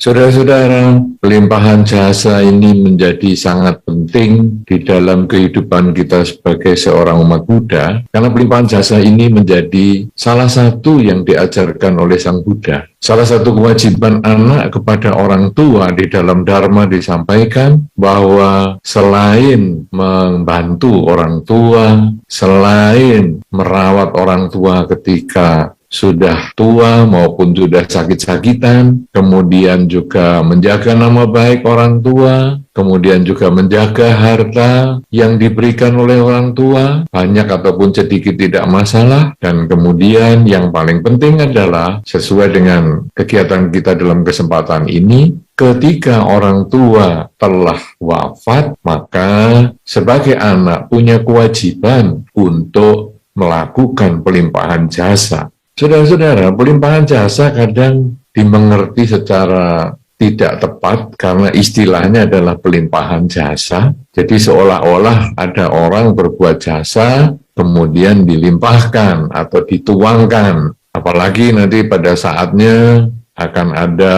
Saudara-saudara, pelimpahan jasa ini menjadi sangat penting di dalam kehidupan kita sebagai seorang umat Buddha, karena pelimpahan jasa ini menjadi salah satu yang diajarkan oleh Sang Buddha. Salah satu kewajiban anak kepada orang tua di dalam Dharma disampaikan bahwa selain membantu orang tua, selain merawat orang tua ketika sudah tua maupun sudah sakit-sakitan, kemudian juga menjaga nama baik orang tua, kemudian juga menjaga harta yang diberikan oleh orang tua, banyak ataupun sedikit tidak masalah, dan kemudian yang paling penting adalah sesuai dengan kegiatan kita dalam kesempatan ini, ketika orang tua telah wafat, maka sebagai anak punya kewajiban untuk melakukan pelimpahan jasa. Saudara-saudara, pelimpahan jasa kadang dimengerti secara tidak tepat karena istilahnya adalah pelimpahan jasa. Jadi seolah-olah ada orang berbuat jasa, kemudian dilimpahkan atau dituangkan. Apalagi nanti pada saatnya akan ada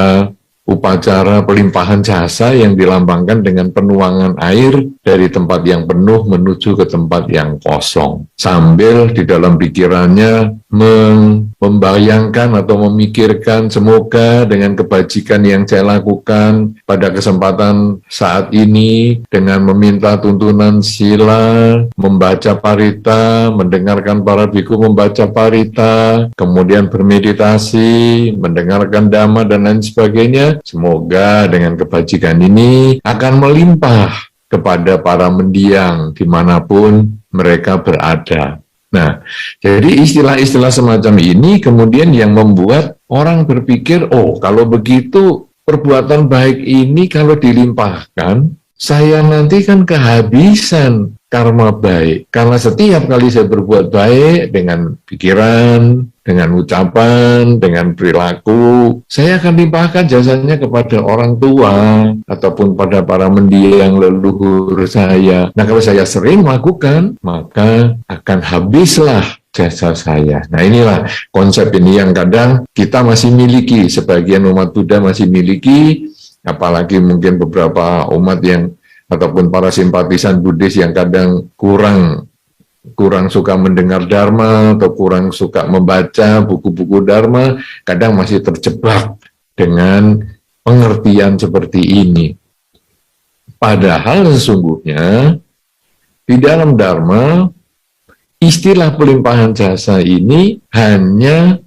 upacara pelimpahan jasa yang dilambangkan dengan penuangan air dari tempat yang penuh menuju ke tempat yang kosong. Sambil di dalam pikirannya membayangkan atau memikirkan semoga dengan kebajikan yang saya lakukan pada kesempatan saat ini dengan meminta tuntunan sila, membaca parita, mendengarkan para biku membaca parita, kemudian bermeditasi, mendengarkan dhamma dan lain sebagainya. Semoga dengan kebajikan ini akan melimpah kepada para mendiang dimanapun mereka berada. Nah, jadi istilah-istilah semacam ini kemudian yang membuat orang berpikir, oh kalau begitu perbuatan baik ini kalau dilimpahkan, saya nanti kan kehabisan karma baik. Karena setiap kali saya berbuat baik dengan pikiran, dengan ucapan, dengan perilaku, saya akan limpahkan jasanya kepada orang tua ataupun pada para mendiang leluhur saya. Nah, kalau saya sering melakukan, maka akan habislah jasa saya. Nah, inilah konsep ini yang kadang kita masih miliki, sebagian umat Buddha masih miliki, apalagi mungkin beberapa umat yang ataupun para simpatisan Buddhis yang kadang kurang suka mendengar Dharma atau kurang suka membaca buku-buku Dharma, kadang masih terjebak dengan pengertian seperti ini. Padahal sesungguhnya di dalam Dharma istilah pelimpahan jasa ini hanya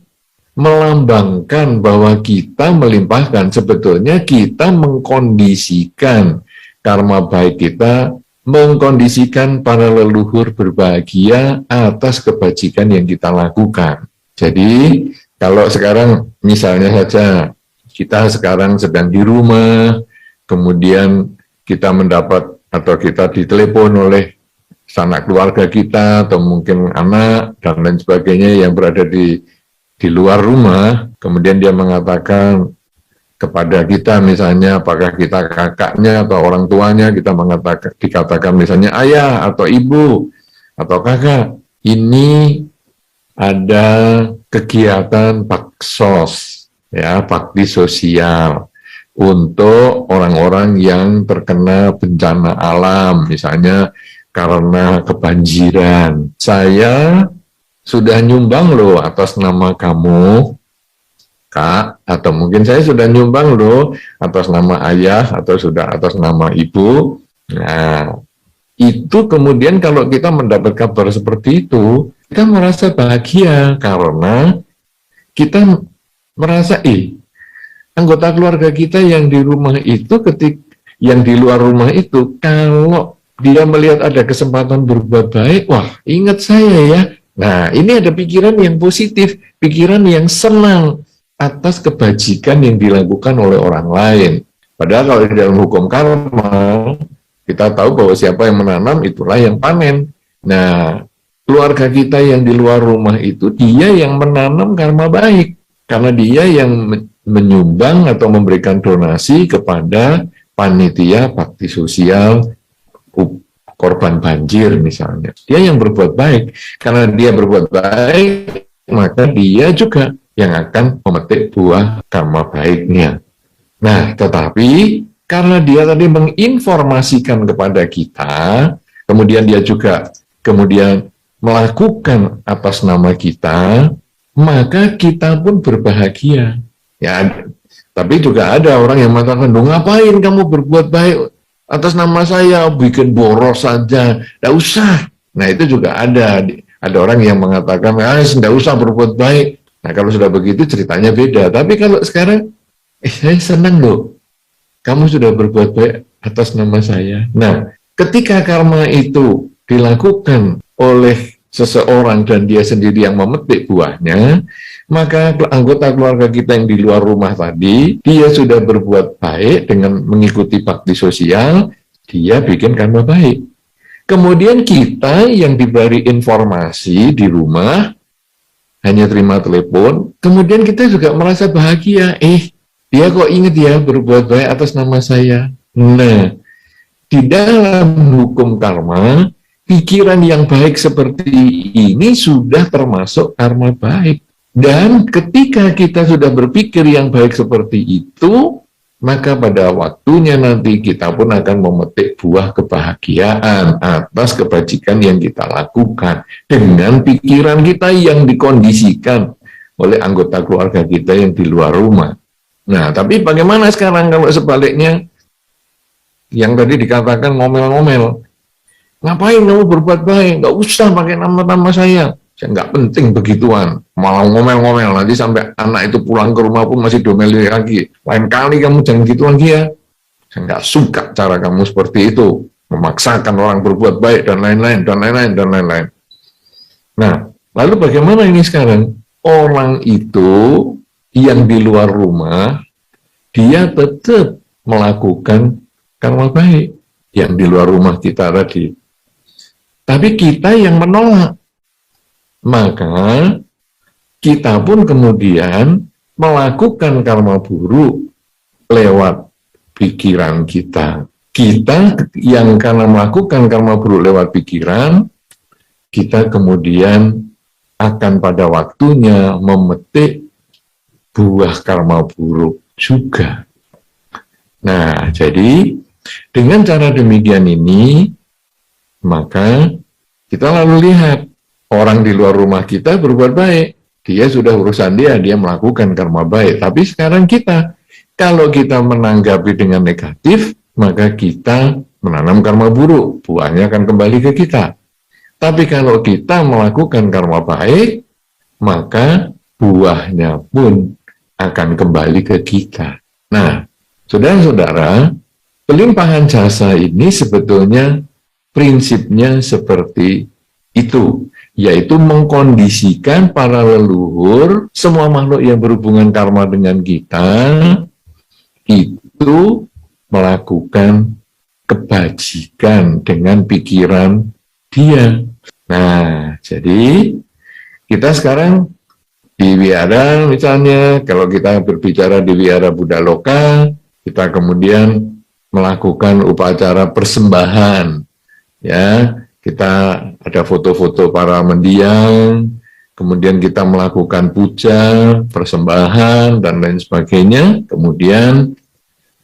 melambangkan bahwa kita melimpahkan, sebetulnya kita mengkondisikan karma baik kita, mengkondisikan para leluhur berbahagia atas kebajikan yang kita lakukan. Jadi, kalau sekarang misalnya saja kita sekarang sedang di rumah, kemudian kita mendapat atau kita ditelepon oleh sanak keluarga kita atau mungkin anak dan lain sebagainya yang berada di luar rumah, kemudian dia mengatakan kepada kita misalnya, apakah kita kakaknya atau orang tuanya, kita dikatakan misalnya ayah atau ibu atau kakak, ini ada kegiatan baksos, ya, bakti sosial untuk orang-orang yang terkena bencana alam, misalnya karena kebanjiran. Saya sudah nyumbang loh atas nama kamu, Kak, atau mungkin saya sudah nyumbang loh atas nama ayah atau sudah atas nama ibu. Nah, itu kemudian kalau kita mendapat kabar seperti itu, kita merasa bahagia karena kita merasa, anggota keluarga kita yang di rumah itu, yang di luar rumah itu, kalau dia melihat ada kesempatan berbuat baik, wah, ingat saya ya. Nah, ini ada pikiran yang positif, pikiran yang senang atas kebajikan yang dilakukan oleh orang lain. Padahal kalau di dalam hukum karma, kita tahu bahwa siapa yang menanam, itulah yang panen. Nah, keluarga kita yang di luar rumah itu, dia yang menanam karma baik. Karena dia yang menyumbang atau memberikan donasi kepada panitia bakti sosial korban banjir misalnya. Dia yang berbuat baik. Karena dia berbuat baik, maka dia juga yang akan memetik buah karma baiknya. Nah, tetapi karena dia tadi menginformasikan kepada kita, kemudian dia juga kemudian melakukan atas nama kita, maka kita pun berbahagia. Ya, tapi juga ada orang yang mengatakan, ngapain kamu berbuat baik atas nama saya, bikin boros saja, tidak usah. Nah, itu juga ada orang yang mengatakan, tidak usah berbuat baik. Nah, kalau sudah begitu ceritanya beda. Tapi kalau sekarang, saya senang loh, kamu sudah berbuat baik atas nama saya. Nah, ketika karma itu dilakukan oleh seseorang dan dia sendiri yang memetik buahnya, maka anggota keluarga kita yang di luar rumah tadi, dia sudah berbuat baik dengan mengikuti bakti sosial, dia bikin karma baik. Kemudian kita yang diberi informasi di rumah, hanya terima telepon, kemudian kita juga merasa bahagia, dia kok ingat ya berbuat baik atas nama saya. Nah, di dalam hukum karma, pikiran yang baik seperti ini sudah termasuk karma baik. Dan ketika kita sudah berpikir yang baik seperti itu, maka pada waktunya nanti kita pun akan memetik buah kebahagiaan atas kebajikan yang kita lakukan dengan pikiran kita yang dikondisikan oleh anggota keluarga kita yang di luar rumah. Nah, tapi bagaimana sekarang kalau sebaliknya? Yang tadi dikatakan ngomel-ngomel. Ngapain kamu berbuat baik? Nggak usah pakai nama-nama saya. Saya nggak penting begituan. Malah ngomel-ngomel. Nanti sampai anak itu pulang ke rumah pun masih domeli lagi. Lain kali kamu jangan gitu lagi ya. Saya nggak suka cara kamu seperti itu. Memaksakan orang berbuat baik dan lain-lain, dan lain-lain, dan lain-lain. Nah, lalu bagaimana ini sekarang? Orang itu yang di luar rumah, dia tetap melakukan karma baik yang di luar rumah kita tadi. Tapi kita yang menolak. Maka kita pun kemudian melakukan karma buruk lewat pikiran kita. Kita yang karena melakukan karma buruk lewat pikiran, kita kemudian akan pada waktunya memetik buah karma buruk juga. Nah, jadi dengan cara demikian ini, maka kita lalu lihat orang di luar rumah kita berbuat baik. Dia sudah urusan dia melakukan karma baik. Tapi sekarang kita, kalau kita menanggapi dengan negatif, maka kita menanam karma buruk. Buahnya akan kembali ke kita. Tapi kalau kita melakukan karma baik, maka buahnya pun akan kembali ke kita. Nah, saudara-saudara, pelimpahan jasa ini sebetulnya prinsipnya seperti itu, yaitu mengkondisikan para leluhur, semua makhluk yang berhubungan karma dengan kita, itu melakukan kebajikan dengan pikiran dia. Nah, jadi kita sekarang di wihara misalnya, kalau kita berbicara di wihara Buddha Loka, kita kemudian melakukan upacara persembahan. Ya, kita ada foto-foto para mendiang, kemudian kita melakukan puja, persembahan, dan lain sebagainya. Kemudian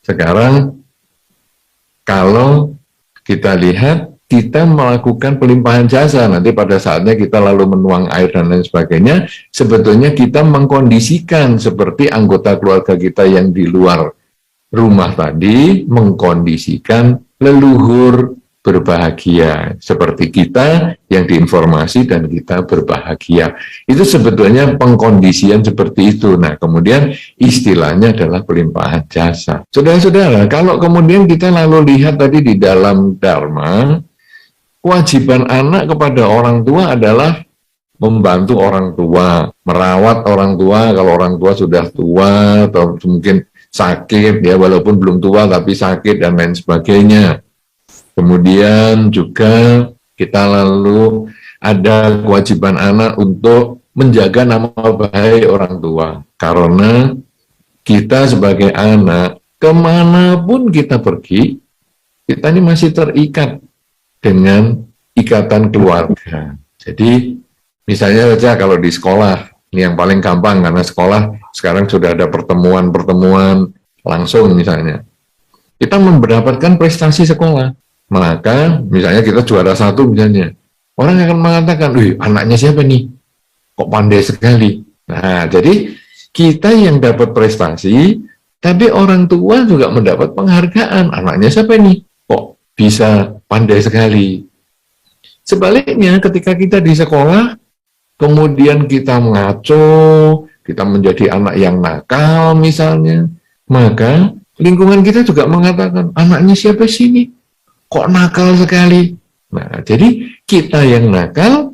sekarang kalau kita lihat, kita melakukan pelimpahan jasa, nanti pada saatnya kita lalu menuang air dan lain sebagainya, sebetulnya kita mengkondisikan seperti anggota keluarga kita yang di luar rumah tadi, mengkondisikan leluhur berbahagia, seperti kita yang diinformasi dan kita berbahagia. Itu sebetulnya pengkondisian seperti itu. Nah, kemudian istilahnya adalah pelimpahan jasa. Saudara-saudara, kalau kemudian kita lalu lihat tadi di dalam Dharma, kewajiban anak kepada orang tua adalah membantu orang tua, merawat orang tua kalau orang tua sudah tua atau mungkin sakit, ya walaupun belum tua tapi sakit dan lain sebagainya. Kemudian juga kita lalu ada kewajiban anak untuk menjaga nama baik orang tua. Karena kita sebagai anak, kemanapun kita pergi, kita ini masih terikat dengan ikatan keluarga. Jadi misalnya saja kalau di sekolah, ini yang paling gampang karena sekolah sekarang sudah ada pertemuan-pertemuan langsung misalnya. Kita mendapatkan prestasi sekolah, maka misalnya kita juara 1 misalnya, orang akan mengatakan, wih anaknya siapa nih? Kok pandai sekali? Nah, jadi kita yang dapat prestasi, tapi orang tua juga mendapat penghargaan. Anaknya siapa nih? Kok bisa pandai sekali? Sebaliknya, ketika kita di sekolah, kemudian kita mengaco, kita menjadi anak yang nakal misalnya, maka lingkungan kita juga mengatakan, anaknya siapa sih ini? Kok nakal sekali? Nah, jadi kita yang nakal,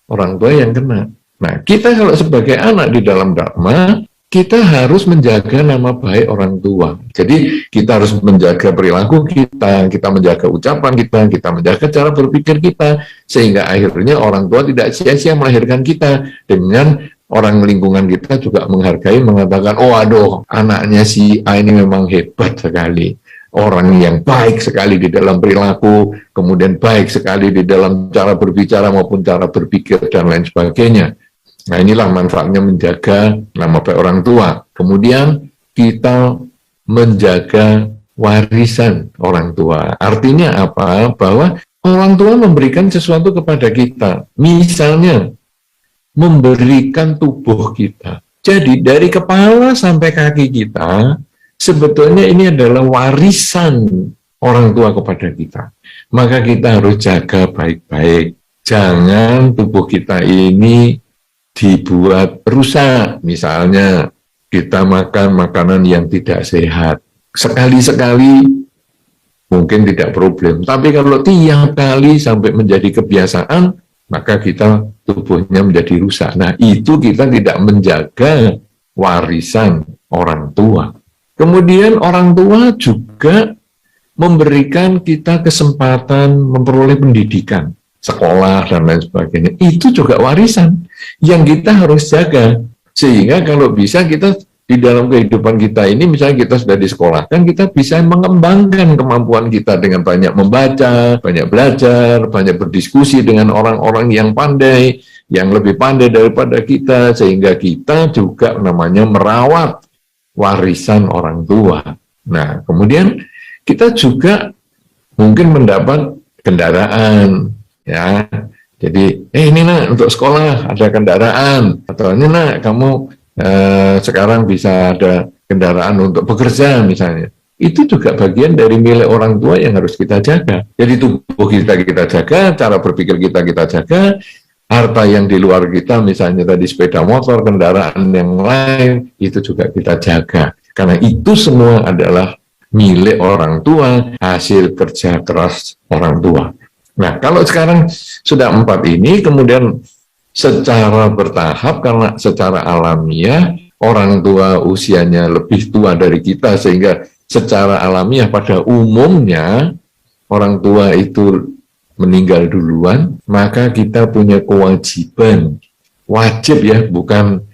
orang tua yang kena. Nah, kita kalau sebagai anak di dalam dharma, kita harus menjaga nama baik orang tua. Jadi kita harus menjaga perilaku kita menjaga ucapan kita menjaga cara berpikir kita, sehingga akhirnya orang tua tidak sia-sia melahirkan kita, dengan orang lingkungan kita juga menghargai, mengatakan, oh aduh, anaknya si A ini memang hebat sekali. Orang yang baik sekali di dalam perilaku, kemudian baik sekali di dalam cara berbicara maupun cara berpikir dan lain sebagainya. Nah, inilah manfaatnya menjaga nama baik orang tua. Kemudian kita menjaga warisan orang tua. Artinya apa? Bahwa orang tua memberikan sesuatu kepada kita. Misalnya, memberikan tubuh kita. Jadi dari kepala sampai kaki kita, sebetulnya ini adalah warisan orang tua kepada kita. Maka kita harus jaga baik-baik. Jangan tubuh kita ini dibuat rusak. Misalnya kita makan makanan yang tidak sehat, sekali-sekali mungkin tidak problem, tapi kalau tiap kali sampai menjadi kebiasaan, maka kita tubuhnya menjadi rusak. Nah, itu kita tidak menjaga warisan orang tua. Kemudian orang tua juga memberikan kita kesempatan memperoleh pendidikan, sekolah dan lain sebagainya. Itu juga warisan yang kita harus jaga, sehingga kalau bisa kita di dalam kehidupan kita ini, misalnya kita sudah disekolahkan, kita bisa mengembangkan kemampuan kita dengan banyak membaca, banyak belajar, banyak berdiskusi dengan orang-orang yang pandai, yang lebih pandai daripada kita, sehingga kita juga namanya merawat warisan orang tua. Nah, kemudian kita juga mungkin mendapat kendaraan, ya. Jadi, ini nak untuk sekolah ada kendaraan, atau ini nak kamu sekarang bisa ada kendaraan untuk bekerja misalnya. Itu juga bagian dari milik orang tua yang harus kita jaga. Jadi tubuh kita jaga, cara berpikir kita jaga, harta yang di luar kita, misalnya tadi sepeda motor, kendaraan yang lain, itu juga kita jaga. Karena itu semua adalah milik orang tua, hasil kerja keras orang tua. Nah, kalau sekarang sudah 4 ini, kemudian secara bertahap, karena secara alamiah, orang tua usianya lebih tua dari kita, sehingga secara alamiah pada umumnya, orang tua itu meninggal duluan, maka kita punya kewajiban, wajib ya, bukan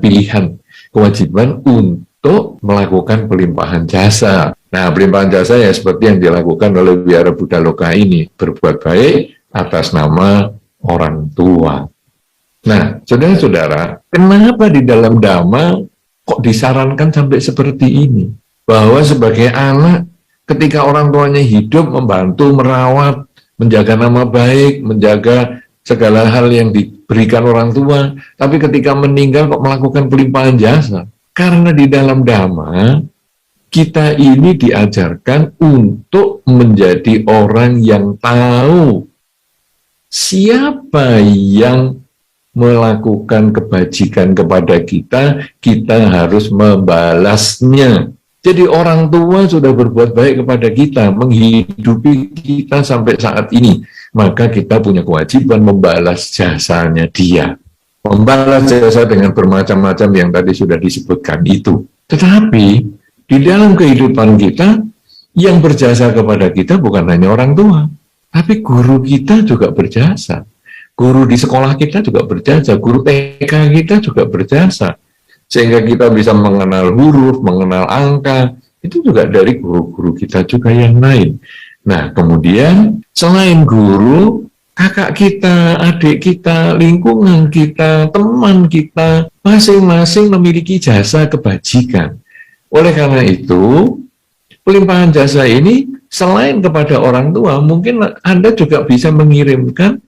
pilihan, kewajiban untuk melakukan pelimpahan jasa. Nah, pelimpahan jasa ya seperti yang dilakukan oleh Wihara Buddha Loka ini, berbuat baik atas nama orang tua. Nah, saudara-saudara, kenapa di dalam Dhamma kok disarankan sampai seperti ini? Bahwa sebagai anak, ketika orang tuanya hidup, membantu, merawat, menjaga nama baik, menjaga segala hal yang diberikan orang tua, tapi ketika meninggal kok melakukan pelimpahan jasa? Karena di dalam Dhamma, kita ini diajarkan untuk menjadi orang yang tahu siapa yang melakukan kebajikan kepada kita, kita harus membalasnya. Jadi orang tua sudah berbuat baik kepada kita, menghidupi kita sampai saat ini, maka kita punya kewajiban membalas jasanya dia. Membalas jasa dengan bermacam-macam yang tadi sudah disebutkan itu. Tetapi di dalam kehidupan kita, yang berjasa kepada kita bukan hanya orang tua, tapi guru kita juga berjasa. Guru di sekolah kita juga berjasa, guru TK kita juga berjasa. Sehingga kita bisa mengenal huruf, mengenal angka, itu juga dari guru-guru kita juga yang lain. Nah, kemudian selain guru, kakak kita, adik kita, lingkungan kita, teman kita, masing-masing memiliki jasa kebajikan. Oleh karena itu, pelimpahan jasa ini selain kepada orang tua, mungkin Anda juga bisa mengirimkan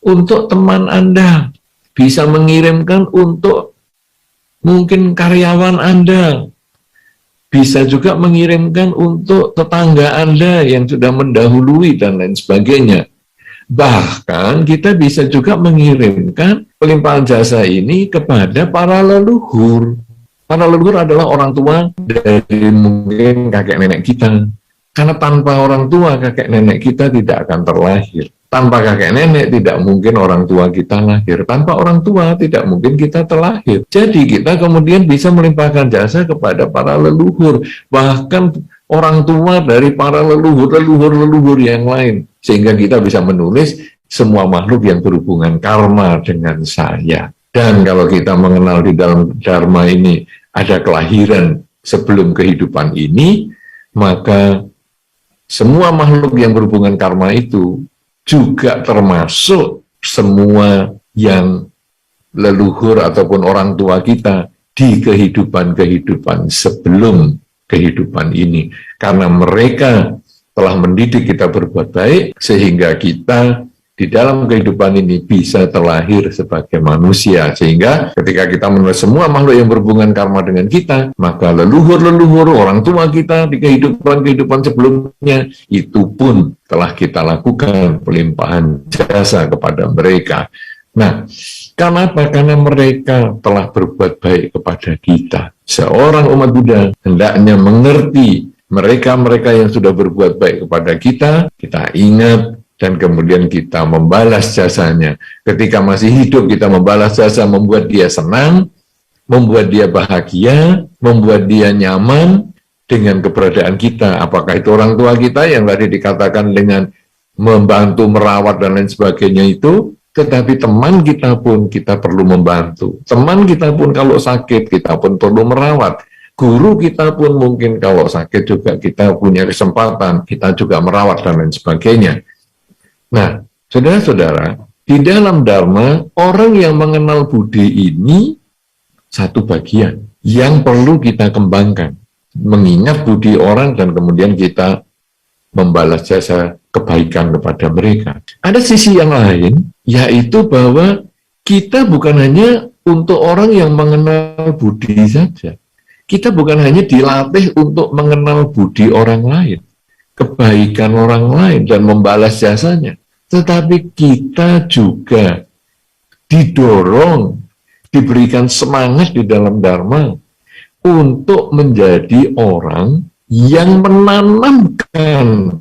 untuk teman Anda, bisa mengirimkan untuk mungkin karyawan Anda, bisa juga mengirimkan untuk tetangga Anda yang sudah mendahului dan lain sebagainya. Bahkan kita bisa juga mengirimkan pelimpahan jasa ini kepada para leluhur. Para leluhur adalah orang tua dari mungkin kakek nenek kita. Karena tanpa orang tua, kakek nenek kita tidak akan terlahir. Tanpa kakek nenek tidak mungkin orang tua kita lahir. Tanpa orang tua tidak mungkin kita terlahir. Jadi kita kemudian bisa melimpahkan jasa kepada para leluhur. Bahkan orang tua dari para leluhur yang lain. Sehingga kita bisa menulis semua makhluk yang berhubungan karma dengan saya. Dan kalau kita mengenal di dalam Dharma ini ada kelahiran sebelum kehidupan ini, maka semua makhluk yang berhubungan karma itu juga termasuk semua yang leluhur ataupun orang tua kita di kehidupan-kehidupan sebelum kehidupan ini. Karena mereka telah mendidik kita berbuat baik, sehingga kita di dalam kehidupan ini bisa terlahir sebagai manusia. Sehingga ketika kita menulis semua makhluk yang berhubungan karma dengan kita, maka leluhur-leluhur orang tua kita di kehidupan-kehidupan sebelumnya, itu pun telah kita lakukan pelimpahan jasa kepada mereka. Nah, karena apa? Karena mereka telah berbuat baik kepada kita. Seorang umat Buddha hendaknya mengerti mereka-mereka yang sudah berbuat baik kepada kita ingat, dan kemudian kita membalas jasanya. Ketika masih hidup, kita membalas jasa, membuat dia senang, membuat dia bahagia, membuat dia nyaman dengan keberadaan kita. Apakah itu orang tua kita yang tadi dikatakan dengan membantu, merawat, dan lain sebagainya itu, tetapi teman kita pun kita perlu membantu. Teman kita pun kalau sakit, kita pun perlu merawat. Guru kita pun mungkin kalau sakit juga kita punya kesempatan, kita juga merawat dan lain sebagainya. Nah, saudara-saudara, di dalam Dharma, orang yang mengenal budi ini satu bagian yang perlu kita kembangkan. Mengingat budi orang dan kemudian kita membalas jasa kebaikan kepada mereka. Ada sisi yang lain, yaitu bahwa kita bukan hanya untuk orang yang mengenal budi saja. Kita bukan hanya dilatih untuk mengenal budi orang lain, kebaikan orang lain, dan membalas jasanya. Tetapi kita juga didorong, diberikan semangat di dalam Dharma untuk menjadi orang yang menanamkan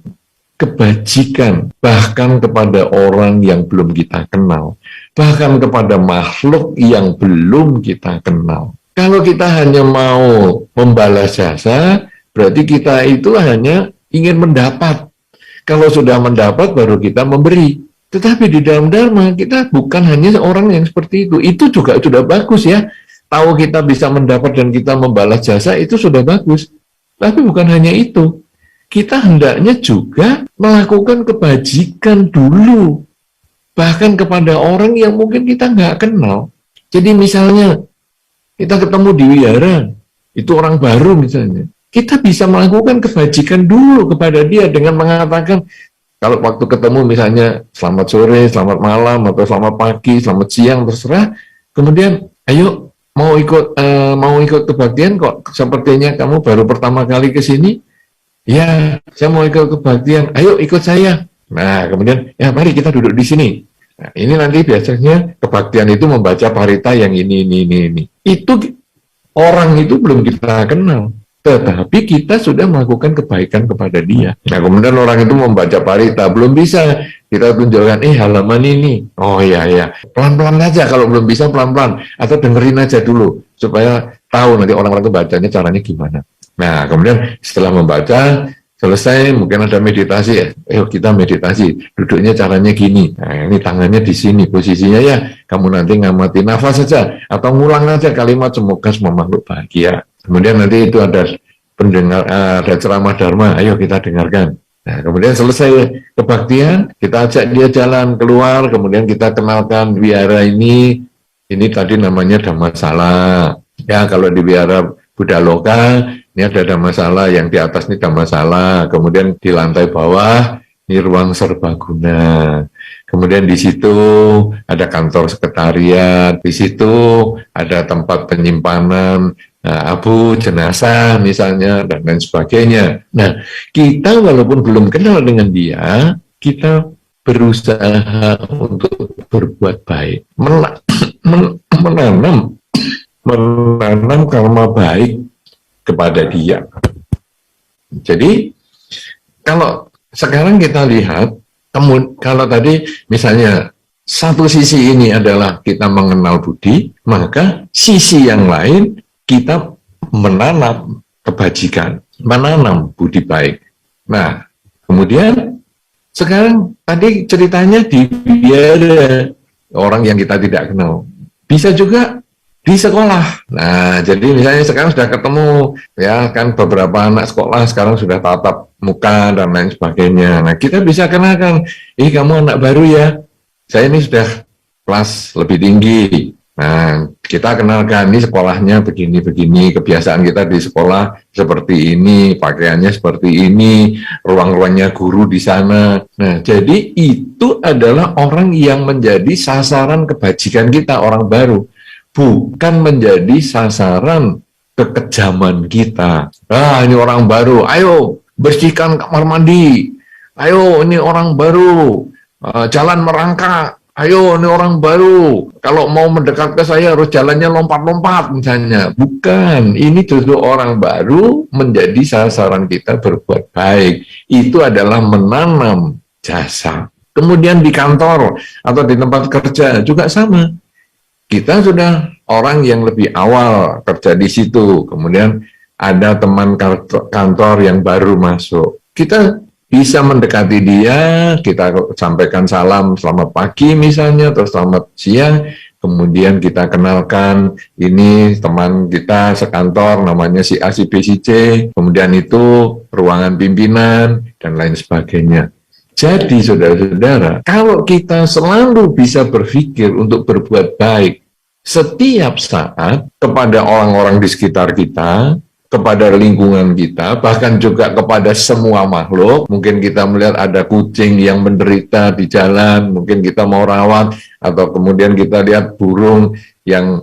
kebajikan, bahkan kepada orang yang belum kita kenal, bahkan kepada makhluk yang belum kita kenal. Kalau kita hanya mau membalas jasa, berarti kita itu hanya ingin mendapat. Kalau sudah mendapat, baru kita memberi. Tetapi di dalam Dharma, kita bukan hanya orang yang seperti itu. Itu juga sudah bagus ya. Tahu kita bisa mendapat dan kita membalas jasa, itu sudah bagus. Tapi bukan hanya itu. Kita hendaknya juga melakukan kebajikan dulu. Bahkan kepada orang yang mungkin kita nggak kenal. Jadi misalnya, kita ketemu di wihara, itu orang baru misalnya. Kita bisa melakukan kebajikan dulu kepada dia dengan mengatakan, kalau waktu ketemu misalnya, selamat sore, selamat malam, atau selamat pagi, selamat siang, terserah. Kemudian, ayo, mau ikut kebaktian kok, sepertinya kamu baru pertama kali ke sini. Ya, saya mau ikut kebaktian, ayo ikut saya. Nah, kemudian, ya mari kita duduk di sini. Nah, ini nanti biasanya kebaktian itu membaca parita yang ini. Itu orang itu belum kita kenal, tetapi kita sudah melakukan kebaikan kepada dia. Nah, kemudian orang itu membaca parita, belum bisa, kita tunjukkan, halaman ini. Oh ya, pelan-pelan aja, kalau belum bisa pelan-pelan, atau dengerin aja dulu, supaya tahu nanti orang-orang itu bacanya caranya gimana. Nah, kemudian setelah membaca, selesai, mungkin ada meditasi ya. Kita meditasi, duduknya caranya gini. Nah, ini tangannya di sini, posisinya ya. Kamu nanti ngamati nafas saja, atau ngulang aja kalimat semoga semua makhluk bahagia. Kemudian nanti itu ada ada ceramah Dharma, ayo kita dengarkan. Nah, kemudian selesai kebaktian, kita ajak dia jalan keluar, kemudian kita kenalkan wihara ini tadi namanya Dhammasala. Ya, kalau di wihara Kuda lokal, ini ada masalah, yang di atas ini ada masalah, kemudian di lantai bawah ini ruang serbaguna. Kemudian di situ ada kantor sekretariat, di situ ada tempat penyimpanan abu, jenazah misalnya, dan lain sebagainya. Nah, kita walaupun belum kenal dengan dia, kita berusaha untuk berbuat baik, menanam karma baik kepada dia. Jadi, kalau sekarang kita lihat, kalau tadi misalnya satu sisi ini adalah kita mengenal budi, maka sisi yang lain kita menanam kebajikan, menanam budi baik. Nah, kemudian sekarang tadi ceritanya di biara orang yang kita tidak kenal. Bisa juga di sekolah. Nah, jadi misalnya sekarang sudah ketemu, ya kan beberapa anak sekolah sekarang sudah tatap muka dan lain sebagainya. Nah, kita bisa kenalkan, kamu anak baru ya, saya ini sudah kelas lebih tinggi. Nah, kita kenalkan, ini sekolahnya begini-begini, kebiasaan kita di sekolah seperti ini, pakaiannya seperti ini, ruang-ruangnya guru di sana. Nah, jadi itu adalah orang yang menjadi sasaran kebajikan kita, orang baru. Bukan menjadi sasaran kekejaman kita. Ini orang baru, ayo bersihkan kamar mandi. Ayo, ini orang baru, jalan merangkak. Ayo, ini orang baru, kalau mau mendekat ke saya harus jalannya lompat-lompat misalnya. Bukan, ini justru orang baru menjadi sasaran kita berbuat baik. Itu adalah menanam jasa. Kemudian di kantor atau di tempat kerja juga sama. Kita sudah orang yang lebih awal kerja di situ, kemudian ada teman kantor yang baru masuk. Kita bisa mendekati dia, kita sampaikan salam selamat pagi misalnya, atau selamat siang, kemudian kita kenalkan, ini teman kita sekantor, namanya si A, si B, si C, kemudian itu ruangan pimpinan, dan lain sebagainya. Jadi saudara-saudara, kalau kita selalu bisa berpikir untuk berbuat baik setiap saat kepada orang-orang di sekitar kita, kepada lingkungan kita, bahkan juga kepada semua makhluk. Mungkin kita melihat ada kucing yang menderita di jalan, mungkin kita mau rawat, atau kemudian kita lihat burung yang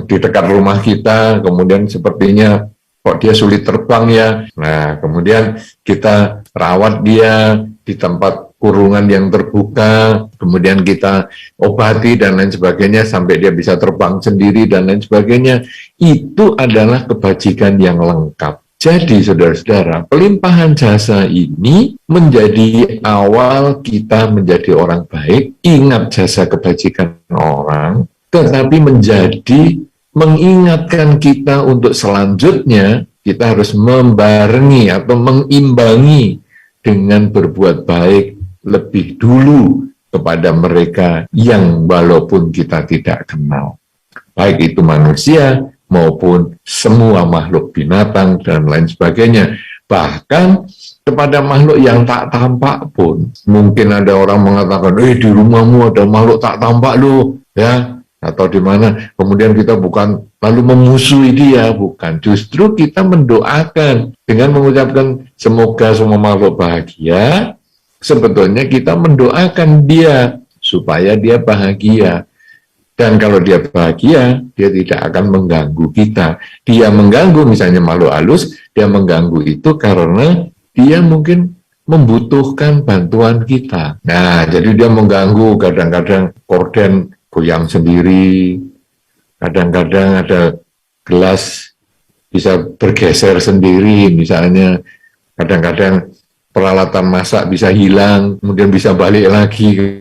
di dekat rumah kita, kemudian sepertinya kok dia sulit terbang ya. Nah, kemudian kita rawat dia di tempat kurungan yang terbuka, kemudian kita obati dan lain sebagainya sampai dia bisa terbang sendiri dan lain sebagainya. Itu adalah kebajikan yang lengkap. Jadi saudara-saudara, pelimpahan jasa ini menjadi awal kita menjadi orang baik, ingat jasa kebajikan orang, tetapi menjadi mengingatkan kita untuk selanjutnya kita harus membarengi atau mengimbangi dengan berbuat baik lebih dulu kepada mereka yang walaupun kita tidak kenal. Baik itu manusia maupun semua makhluk binatang dan lain sebagainya. Bahkan kepada makhluk yang tak tampak pun. Mungkin ada orang mengatakan, di rumahmu ada makhluk tak tampak loh, ya. Atau di mana, kemudian kita bukan lalu memusuhi dia, bukan. Justru kita mendoakan dengan mengucapkan semoga semua makhluk bahagia. Sebetulnya kita mendoakan dia supaya dia bahagia. Dan kalau dia bahagia, dia tidak akan mengganggu kita. Dia mengganggu misalnya makhluk halus, dia mengganggu itu karena dia mungkin membutuhkan bantuan kita. Nah, jadi dia mengganggu, kadang-kadang korden goyang sendiri, kadang-kadang ada gelas bisa bergeser sendiri misalnya, kadang-kadang peralatan masak bisa hilang, kemudian bisa balik lagi,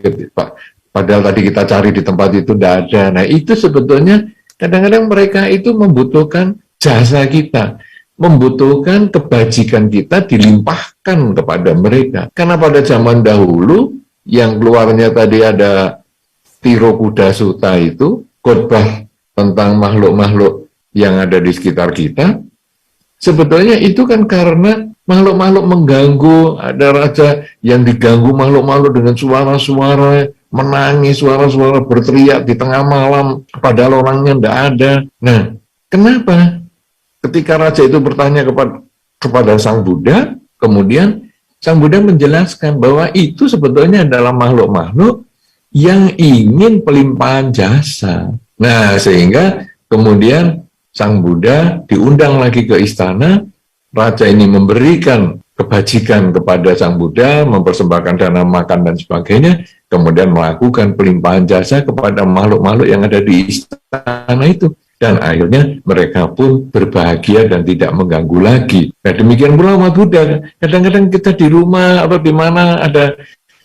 padahal tadi kita cari di tempat itu tidak ada. Nah, itu sebetulnya kadang-kadang mereka itu membutuhkan jasa kita, membutuhkan kebajikan kita dilimpahkan kepada mereka. Karena pada zaman dahulu, yang keluarnya tadi ada Tiro Kuda Sutta itu, khotbah tentang makhluk-makhluk yang ada di sekitar kita, sebetulnya itu kan karena makhluk-makhluk mengganggu, ada raja yang diganggu makhluk-makhluk dengan suara-suara, menangis, suara-suara berteriak di tengah malam, padahal orangnya tidak ada. Nah, kenapa? ketika raja itu bertanya kepada Sang Buddha, kemudian Sang Buddha menjelaskan bahwa itu sebetulnya adalah makhluk-makhluk yang ingin pelimpahan jasa. Nah, sehingga kemudian Sang Buddha diundang lagi ke istana, raja ini memberikan kebajikan kepada Sang Buddha, mempersembahkan dana makan dan sebagainya, kemudian melakukan pelimpahan jasa kepada makhluk-makhluk yang ada di istana itu. Dan akhirnya mereka pun berbahagia dan tidak mengganggu lagi. Nah, demikian pula umat Buddha. Kadang-kadang kita di rumah atau di mana ada,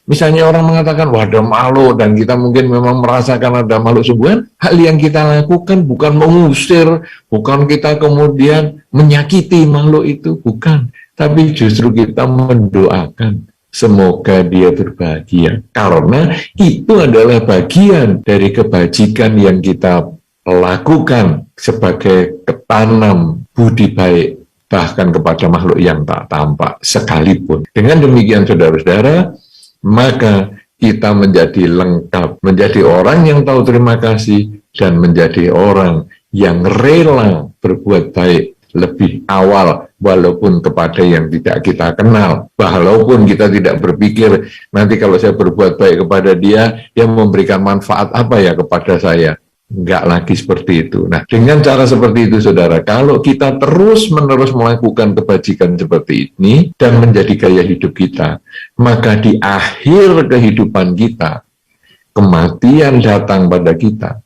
misalnya orang mengatakan, wah ada makhluk, dan kita mungkin memang merasakan ada makhluk sungguhan, hal yang kita lakukan bukan mengusir, bukan kita kemudian menyakiti makhluk itu, bukan. Tapi justru kita mendoakan, semoga dia berbahagia. Karena itu adalah bagian dari kebajikan yang kita lakukan sebagai ketanam budi baik, bahkan kepada makhluk yang tak tampak sekalipun. Dengan demikian, saudara-saudara, maka kita menjadi lengkap, menjadi orang yang tahu terima kasih, dan menjadi orang yang rela berbuat baik lebih awal, walaupun kepada yang tidak kita kenal. Walaupun kita tidak berpikir, nanti kalau saya berbuat baik kepada dia, dia memberikan manfaat apa ya kepada saya. Enggak lagi seperti itu. Nah, dengan cara seperti itu, saudara, kalau kita terus-menerus melakukan kebajikan seperti ini dan menjadi gaya hidup kita, maka di akhir kehidupan kita, kematian datang pada kita,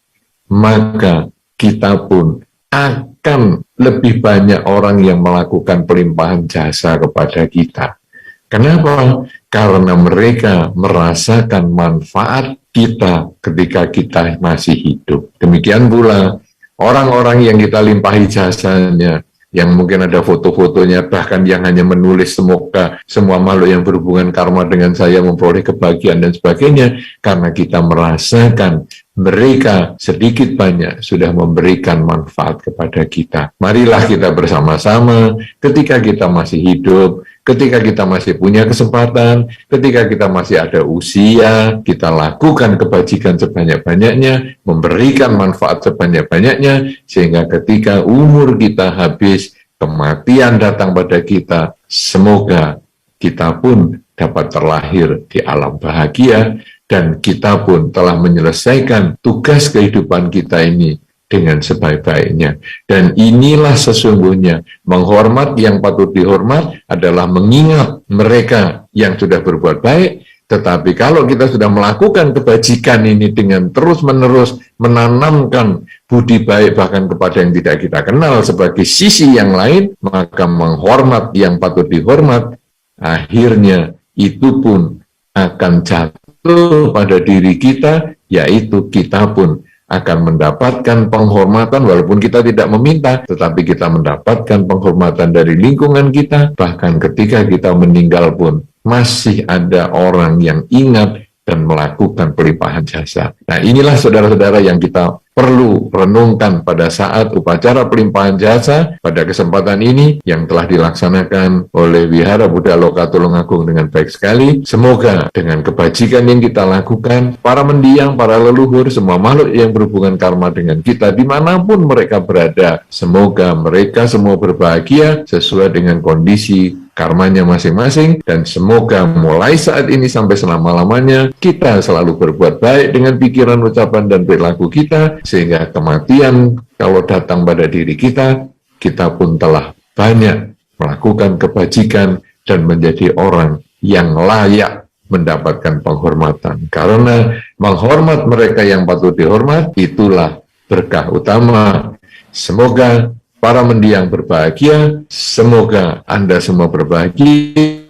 maka kita pun akan lebih banyak orang yang melakukan pelimpahan jasa kepada kita. Kenapa? Karena mereka merasakan manfaat kita ketika kita masih hidup. Demikian pula orang-orang yang kita limpahi jasanya, yang mungkin ada foto-fotonya, bahkan yang hanya menulis semoga semua makhluk yang berhubungan karma dengan saya memperoleh kebahagiaan dan sebagainya, karena kita merasakan mereka sedikit banyak sudah memberikan manfaat kepada kita. Marilah kita bersama-sama ketika kita masih hidup, ketika kita masih punya kesempatan, ketika kita masih ada usia, kita lakukan kebajikan sebanyak-banyaknya, memberikan manfaat sebanyak-banyaknya, sehingga ketika umur kita habis, kematian datang pada kita, semoga kita pun dapat terlahir di alam bahagia, dan kita pun telah menyelesaikan tugas kehidupan kita ini dengan sebaik-baiknya. Dan inilah sesungguhnya menghormat yang patut dihormat adalah mengingat mereka yang sudah berbuat baik. Tetapi kalau kita sudah melakukan kebajikan ini dengan terus-menerus menanamkan budi baik bahkan kepada yang tidak kita kenal sebagai sisi yang lain, maka menghormat yang patut dihormat, akhirnya itu pun akan jatuh pada diri kita, yaitu kita pun akan mendapatkan penghormatan walaupun kita tidak meminta, tetapi kita mendapatkan penghormatan dari lingkungan kita. Bahkan ketika kita meninggal pun masih ada orang yang ingat dan melakukan pelimpahan jasa. Nah, inilah saudara-saudara yang kita perlu renungkan pada saat upacara pelimpahan jasa pada kesempatan ini yang telah dilaksanakan oleh Wihara Buddha Loka Tulungagung dengan baik sekali. Semoga dengan kebajikan yang kita lakukan, para mendiang, para leluhur, semua makhluk yang berhubungan karma dengan kita dimanapun mereka berada, semoga mereka semua berbahagia sesuai dengan kondisi karmanya masing-masing, dan semoga mulai saat ini sampai selama-lamanya kita selalu berbuat baik dengan pikiran, ucapan, dan perilaku kita, sehingga kematian kalau datang pada diri kita, kita pun telah banyak melakukan kebajikan dan menjadi orang yang layak mendapatkan penghormatan. Karena menghormat mereka yang patut dihormat, itulah berkah utama. Semoga para mendiang berbahagia, semoga Anda semua berbahagia,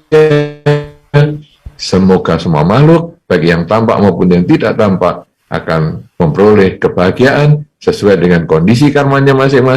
semoga semua makhluk, baik yang tampak maupun yang tidak tampak, akan memperoleh kebahagiaan sesuai dengan kondisi karmanya masing-masing.